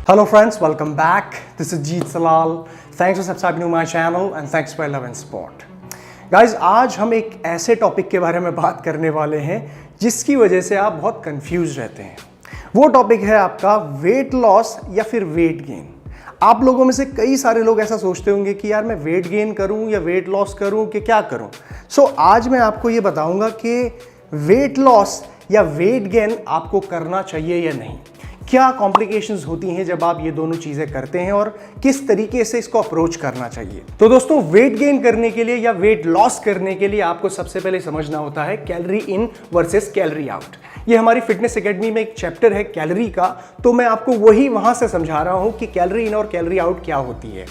Hello friends, welcome back. This is Jeet Salal. Thanks for subscribing to my channel and thanks for love and support. Guys, आज हम एक ऐसे topic के बारे में बात करने वाले हैं जिसकी वजह से आप बहुत कंफ्यूज रहते हैं। वो टॉपिक है आपका वेट लॉस या फिर वेट गेन। आप लोगों में से कई सारे लोग ऐसा सोचते होंगे कि यार मैं वेट गेन करूं या वेट लॉस करूं कि क्या करूं। आज मैं आपको ये बताऊंगा कि वेट लॉस या वेट गेन आपको करना चाहिए या नहीं, क्या कॉम्प्लिकेशंस होती हैं जब आप ये दोनों चीज़ें करते हैं और किस तरीके से इसको अप्रोच करना चाहिए। तो दोस्तों, वेट गेन करने के लिए या वेट लॉस करने के लिए आपको सबसे पहले समझना होता है कैलोरी इन वर्सेस कैलोरी आउट। ये हमारी फिटनेस एकेडमी में एक चैप्टर है कैलोरी का, तो मैं आपको वहां से समझा रहा हूं कि कैलोरी इन और कैलोरी आउट क्या होती है।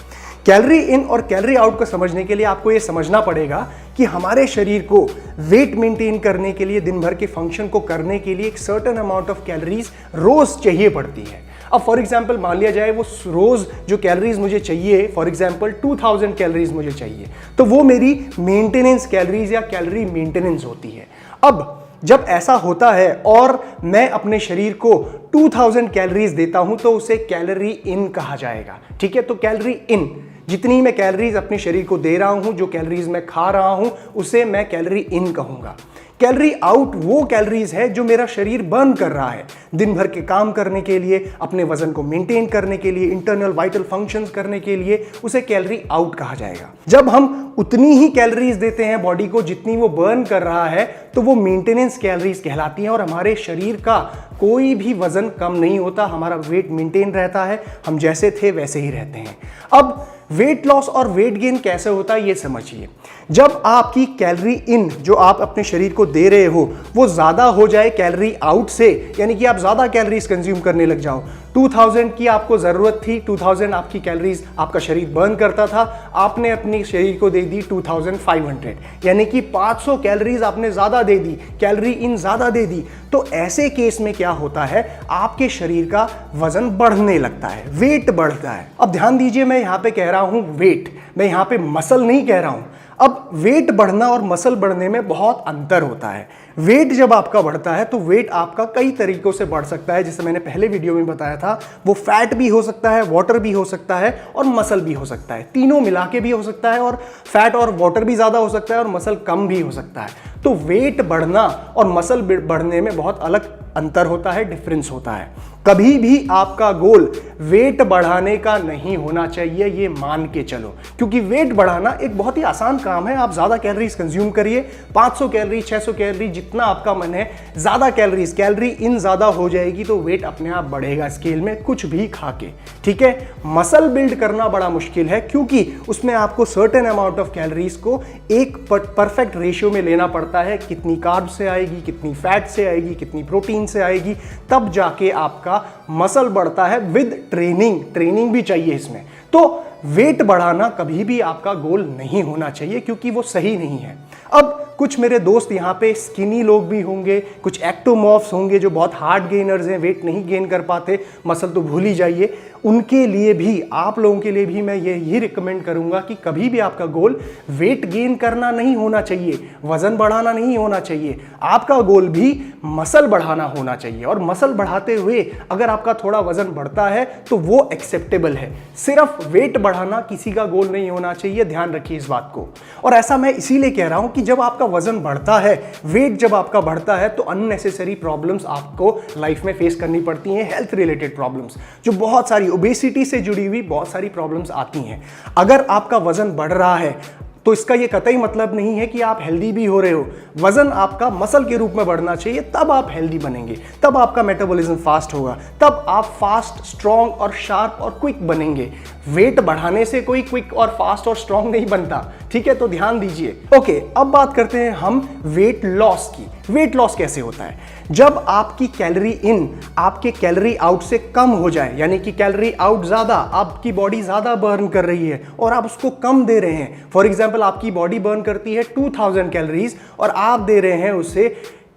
कैलोरी इन और कैलोरी आउट को समझने के लिए आपको ये समझना पड़ेगा कि हमारे शरीर को वेट मेंटेन करने के लिए, दिन भर के फंक्शन को करने के लिए एक सर्टेन अमाउंट ऑफ कैलोरीज रोज चाहिए पड़ती है। अब फॉर एग्जांपल मान लिया जाए वो रोज जो कैलोरीज मुझे चाहिए, फॉर एग्जांपल 2000 कैलोरीज मुझे चाहिए, तो वो मेरी मेंटेनेंस कैलोरीज या कैलोरी मेंटेनेंस होती है। अब जब ऐसा होता है और मैं अपने शरीर को 2000 कैलोरीज देता हूं तो उसे कैलोरी इन कहा जाएगा। ठीक है, तो कैलोरी इन, जितनी मैं कैलोरीज अपने शरीर को दे रहा हूं, जो कैलोरीज मैं खा रहा हूं, उसे मैं कैलोरी इन कहूंगा। कैलोरी आउट वो कैलोरीज है जो मेरा शरीर बर्न कर रहा है दिन भर के काम करने के लिए, अपने वजन को मेंटेन करने के लिए, इंटरनल वाइटल फंक्शंस करने के लिए, उसे कैलोरी आउट कहा जाएगा। जब हम उतनी ही कैलोरीज देते हैं बॉडी को जितनी वो बर्न कर रहा है, तो वो मेंटेनेंस कैलोरीज कहलाती हैं और हमारे शरीर का कोई भी वजन कम नहीं होता, हमारा वेट मेंटेन रहता है, हम जैसे थे वैसे ही रहते हैं। अब वेट लॉस और वेट गेन कैसे होता है ये समझिए। जब आपकी कैलोरी इन जो आप अपने शरीर को दे रहे हो वो ज्यादा हो जाए कैलोरी आउट से, यानी कि आप ज्यादा कैलोरीज कंज्यूम करने लग जाओ, 2000 की आपको जरूरत थी, 2000 आपकी कैलोरीज आपका शरीर बर्न करता था, आपने अपने शरीर को दे दी 2500, यानी कि 500 कैलोरीज आपने ज्यादा दे दी, कैलोरी इन ज्यादा दे दी। तो ऐसे केस में क्या होता है, आपके शरीर का वजन बढ़ने लगता है, वेट बढ़ता है। अब ध्यान दीजिए, मैं यहां पे कह रहा हूं वेट, मैं यहां पे मसल नहीं कह रहा हूं। अब वेट बढ़ना और मसल बढ़ने में बहुत अंतर होता है। वेट जब आपका बढ़ता है तो वेट आपका कई तरीकों से बढ़ सकता है, जैसे मैंने पहले वीडियो में बताया था। वो फैट भी हो सकता है, वाटर भी हो सकता है और मसल भी हो सकता है, तीनों मिला के भी हो सकता है, और फैट और वाटर भी ज्यादा हो सकता है और मसल कम भी हो सकता है। तो वेट बढ़ना और मसल बढ़ने में बहुत अलग अंतर होता है, डिफरेंस होता है। कभी भी आपका गोल वेट बढ़ाने का नहीं होना चाहिए, ये मान के चलो, क्योंकि वेट बढ़ाना एक बहुत ही आसान काम है। आप ज्यादा कैलोरीज कंज्यूम करिए, 500 कैलोरी, 600 कैलोरी, जितना आपका मन है, ज्यादा कैलोरीज, कैलोरी इन ज्यादा हो जाएगी तो वेट अपने आप बढ़ेगा स्केल में, कुछ भी खा के। ठीक है, मसल बिल्ड करना बड़ा मुश्किल है क्योंकि उसमें आपको सर्टेन अमाउंट ऑफ कैलोरीज को एक परफेक्ट रेशियो में लेना पड़ता है। कितनी कार्ब से आएगी, कितनी फैट से आएगी, कितनी प्रोटीन से आएगी, तब जाके आपका मसल बढ़ता है विद ट्रेनिंग भी चाहिए इसमें। तो वेट बढ़ाना कभी भी आपका गोल नहीं होना चाहिए क्योंकि वो सही नहीं है। अब कुछ मेरे दोस्त यहाँ पे स्किनी लोग भी होंगे, कुछ एक्टोमॉर्फ्स होंगे जो बहुत हार्ड गेनर्स हैं, वेट नहीं गेन कर पाते, मसल तो भूल ही जाइए। उनके लिए भी, आप लोगों के लिए भी मैं यही रिकमेंड करूंगा कि कभी भी आपका गोल वेट गेन करना नहीं होना चाहिए, वजन बढ़ाना नहीं होना चाहिए। आपका गोल भी मसल बढ़ाना होना चाहिए, और मसल बढ़ाते हुए अगर आपका थोड़ा वजन बढ़ता है तो वो एक्सेप्टेबल है। सिर्फ वेट बढ़ाना किसी का गोल नहीं होना चाहिए, ध्यान रखिए इस बात को। और ऐसा मैं इसीलिए कह रहा हूं कि जब आपका वजन बढ़ता है, वेट जब आपका बढ़ता है, तो अननेसेसरी प्रॉब्लम्स आपको लाइफ में फेस करनी पड़ती हैं, हेल्थ रिलेटेड प्रॉब्लम्स, जो बहुत सारी ओबेसिटी से जुड़ी हुई बहुत सारी प्रॉब्लम्स आती हैं। अगर आपका वजन बढ़ रहा है तो इसका ये कतई मतलब नहीं है कि आप हेल्दी भी हो रहे हो। वजन आपका मसल के रूप में बढ़ना चाहिए, तब आप हेल्दी बनेंगे, तब आपका मेटाबॉलिज्म फास्ट होगा, तब आप फास्ट, स्ट्रॉन्ग और शार्प और क्विक बनेंगे। वेट बढ़ाने से कोई क्विक और फास्ट और स्ट्रॉन्ग नहीं बनता। ठीक है, तो ध्यान दीजिए। ओके, अब बात करते हैं हम वेट लॉस की। वेट लॉस कैसे होता है? जब आपकी कैलोरी इन आपके कैलोरी आउट से कम हो जाए, यानी कि कैलोरी आउट ज्यादा, आपकी बॉडी ज्यादा बर्न कर रही है और आप उसको कम दे रहे हैं। फॉर एग्जांपल, आपकी बॉडी बर्न करती है 2000 कैलोरीज और आप दे रहे हैं उसे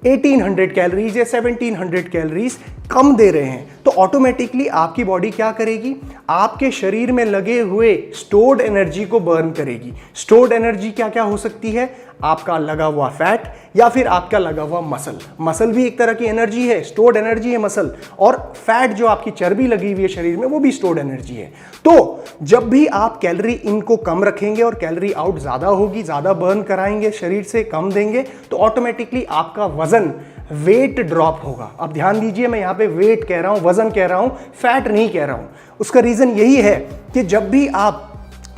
1800 कैलोरीज या 1700 कैलोरीज कम दे रहे हैं, तो ऑटोमेटिकली आपकी बॉडी क्या करेगी, आपके शरीर में लगे हुए स्टोर्ड एनर्जी को बर्न करेगी। स्टोर्ड एनर्जी क्या क्या हो सकती है, आपका लगा हुआ फैट या फिर आपका लगा हुआ मसल। मसल भी एक तरह की एनर्जी है, स्टोर्ड एनर्जी है मसल, और फैट जो आपकी चर्बी लगी हुई है शरीर में वो भी स्टोर्ड एनर्जी है। तो जब भी आप कैलोरी इन को कम रखेंगे और कैलोरी आउट ज्यादा होगी, ज्यादा बर्न कराएंगे, शरीर से कम देंगे, तो ऑटोमेटिकली आपका वजन, वेट ड्रॉप होगा। अब ध्यान दीजिए, मैं यहाँ पे वेट कह रहा हूँ, वजन कह रहा हूँ, फैट नहीं कह रहा हूँ। उसका रीजन यही है कि जब भी आप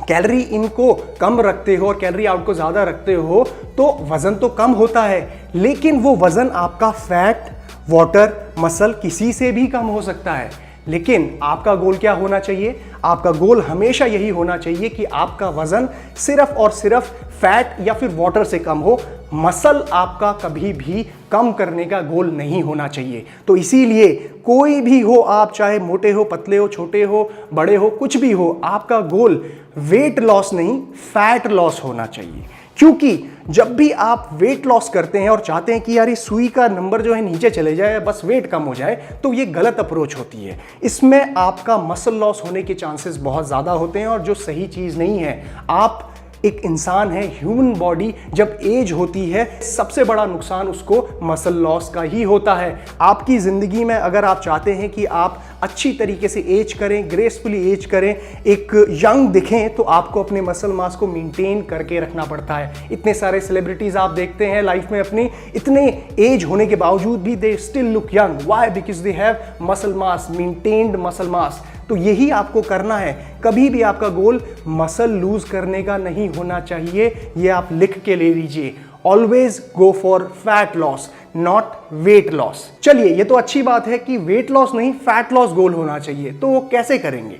कैलोरी इनको कम रखते हो और कैलोरी आउट को ज्यादा रखते हो तो वजन तो कम होता है, लेकिन वो वजन आपका फैट, वाटर, मसल किसी से भी कम हो सकता है। लेकिन आपका गोल क्या होना चाहिए, आपका गोल हमेशा यही होना चाहिए कि आपका वजन सिर्फ और सिर्फ फैट या फिर वाटर से कम हो। मसल आपका कभी भी कम करने का गोल नहीं होना चाहिए। तो इसीलिए कोई भी हो आप, चाहे मोटे हो, पतले हो, छोटे हो, बड़े हो, कुछ भी हो, आपका गोल वेट लॉस नहीं, फैट लॉस होना चाहिए। क्योंकि जब भी आप वेट लॉस करते हैं और चाहते हैं कि यार ये सुई का नंबर जो है नीचे चले जाए, बस वेट कम हो जाए, तो ये गलत अप्रोच होती है। इसमें आपका मसल लॉस होने के चांसेस बहुत ज़्यादा होते हैं और जो सही चीज़ नहीं है। आप एक इंसान है, ह्यूमन बॉडी जब एज होती है सबसे बड़ा नुकसान उसको मसल लॉस का ही होता है। आपकी ज़िंदगी में अगर आप चाहते हैं कि आप अच्छी तरीके से एज करें, ग्रेसफुली एज करें, एक यंग दिखें, तो आपको अपने मसल मास को मेंटेन करके रखना पड़ता है। इतने सारे सेलिब्रिटीज़ आप देखते हैं लाइफ में अपनी, इतने एज होने के बावजूद भी they still look young. Why? Because they have muscle mass, maintained muscle mass. तो यही आपको करना है। कभी भी आपका गोल मसल लूज करने का नहीं होना चाहिए, ये आप लिख के ले लीजिए। Always go for fat loss, not weight loss. चलिए, ये तो अच्छी बात है कि वेट लॉस नहीं, फैट लॉस गोल होना चाहिए। तो वो कैसे करेंगे?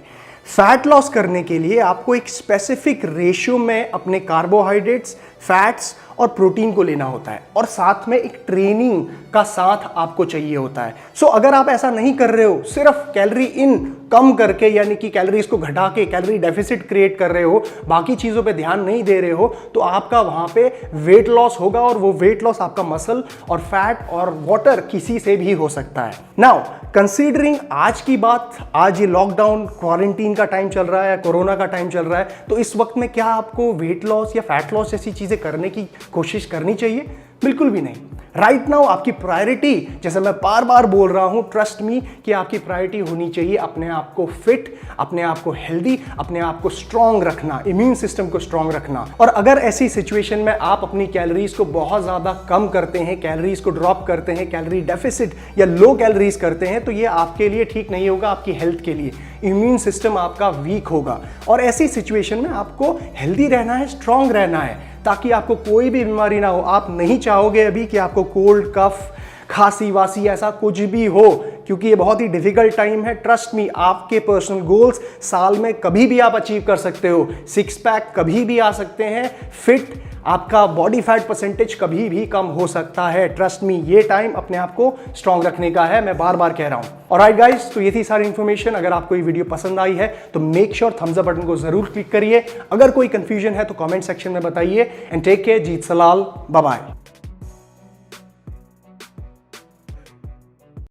फैट लॉस करने के लिए आपको एक स्पेसिफिक रेशियो में अपने कार्बोहाइड्रेट्स, फैट्स और प्रोटीन को लेना होता है, और साथ में एक ट्रेनिंग का साथ आपको चाहिए होता है। सो अगर आप ऐसा नहीं कर रहे हो, सिर्फ कैलोरी इन कम करके, यानी कि कैलोरीज को घटा के कैलोरी डेफिसिट क्रिएट कर रहे हो, बाकी चीजों पे ध्यान नहीं दे रहे हो, तो आपका वहां पे वेट लॉस होगा, और वो वेट लॉस आपका मसल और फैट और वाटर किसी से भी हो सकता है। नाउ कंसीडरिंग आज की बात, आज ये लॉकडाउन, क्वारंटीन का टाइम चल रहा है, कोरोना का टाइम चल रहा है, तो इस वक्त में क्या आपको वेट लॉस या फैट लॉस जैसी चीजें करने की कोशिश करनी चाहिए? बिल्कुल भी नहीं। राइट नाउ आपकी प्रायोरिटी, जैसे मैं बार बार बोल रहा हूं, ट्रस्ट मी, कि आपकी प्रायोरिटी होनी चाहिए अपने आप को फिट, अपने आप को हेल्दी, अपने आप को स्ट्रांग रखना, इम्यून सिस्टम को स्ट्रांग रखना। और अगर ऐसी सिचुएशन में आप अपनी कैलोरीज को बहुत ज्यादा कम करते हैं, कैलोरीज को ड्रॉप करते हैं, कैलोरी डेफिसिट या लो कैलोरीज करते हैं, तो ये आपके लिए ठीक नहीं होगा, आपकी हेल्थ के लिए। इम्यून सिस्टम आपका वीक होगा, और ऐसी सिचुएशन में आपको हेल्दी रहना है, स्ट्रांग रहना है, ताकि आपको कोई भी बीमारी ना हो। आप नहीं चाहोगे अभी कि आपको कोल्ड, कफ, खांसी वासी ऐसा कुछ भी हो, क्योंकि ये बहुत ही डिफिकल्ट टाइम है। ट्रस्ट मी, आपके पर्सनल गोल्स साल में कभी भी आप अचीव कर सकते हो। सिक्स पैक कभी भी आ सकते हैं, फिट, आपका बॉडी फैट परसेंटेज कभी भी कम हो सकता है। ट्रस्ट मी, ये टाइम अपने आप को स्ट्रांग रखने का है, मैं बार बार कह रहा हूं। ऑलराइट गाइस, तो ये थी सारी इंफॉर्मेशन। अगर आपको ये वीडियो पसंद आई है तो make sure thumbs up button को जरूर क्लिक करिए। अगर कोई कंफ्यूजन है तो कमेंट सेक्शन में बताइए। एंड टेक केयर, जीत सलाल, बाय बाय।